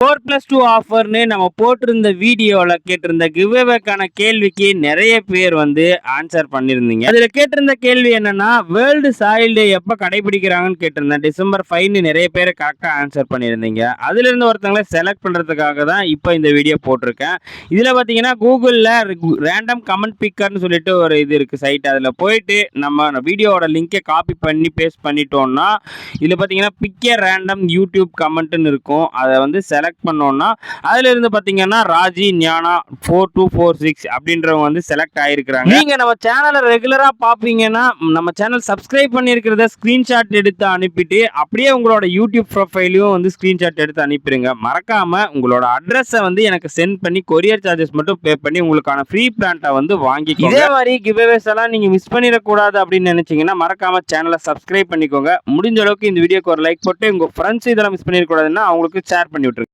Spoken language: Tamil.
4+2 ஆஃபர்னு நம்ம போட்டிருந்த வீடியோவில் கேட்டிருந்த கிவ்அவேக்கான கேள்விக்கு நிறைய பேர் வந்து ஆன்சர் பண்ணியிருந்தீங்க. அதில் கேட்டிருந்த கேள்வி என்னன்னா, வேர்ல்டு சாயில் டே எப்போ கடைபிடிக்கிறாங்கன்னு கேட்டிருந்தேன். டிசம்பர் 5ன்னு நிறைய பேர் கரெக்டாக ஆன்சர் பண்ணியிருந்தீங்க. அதிலிருந்து ஒருத்தங்களை செலக்ட் பண்ணுறதுக்காக தான் இப்போ இந்த வீடியோ போட்டிருக்கேன். இதில் பார்த்தீங்கன்னா கூகுளில் ரேண்டம் கமெண்ட் பிக்கர்னு சொல்லிட்டு ஒரு இது இருக்குது சைட். அதில் போயிட்டு நம்ம வீடியோவோட லிங்கை காப்பி பண்ணி பேஸ்ட் பண்ணிட்டோம்னா இதில் பார்த்தீங்கன்னா பிக்கே ரேண்டம் யூடியூப் கமெண்ட்னு இருக்கும். அதை வந்து செலக்ட் பண்ணோம்னா அதுல இருந்து பாத்தீங்கன்னா ராஜி ஞானா 4246 அப்படின்றவங்க வந்து செலக்ட் ஆயிருக்காங்க. நீங்க நம்ம சேனலை ரெகுலரா பாப்பீங்கன்னா நம்ம சேனல் சப்ஸ்கிரைப் பண்ணியிருக்கிறத ஸ்கிரீன்ஷாட் எடுத்து அனுப்பிட்டு அப்படியே உங்களோட யூடியூப் ப்ரொஃபைலையும் வந்து ஸ்கிரீன்ஷாட் எடுத்து அனுப்பிடுங்க. மறக்காம உங்களோட அட்ரஸை வந்து எனக்கு சென்ட் பண்ணி கொரியர் சார்ஜஸ் மட்டும் பே பண்ணி உங்களுக்கான ஃப்ரீ பிளான்ட்டை வந்து வாங்கிக்கோங்க. இதே மாதிரி கிவ்அவேஸ் எல்லாம் நீங்க மிஸ் பண்ணிடக்கூடாது அப்படின்னு நினைச்சீங்கன்னா மறக்காம சேனலை சப்ஸ்கிரைப் பண்ணிக்கோங்க. முடிஞ்ச அளவுக்கு இந்த வீடியோக்கு ஒரு லைக் போட்டு உங்க ஃப்ரெண்ட்ஸ் இதெல்லாம் மிஸ் பண்ணிடக்கூடாதுன்னா அவங்களுக்கு ஷேர் பண்ணி விட்டுருங்க.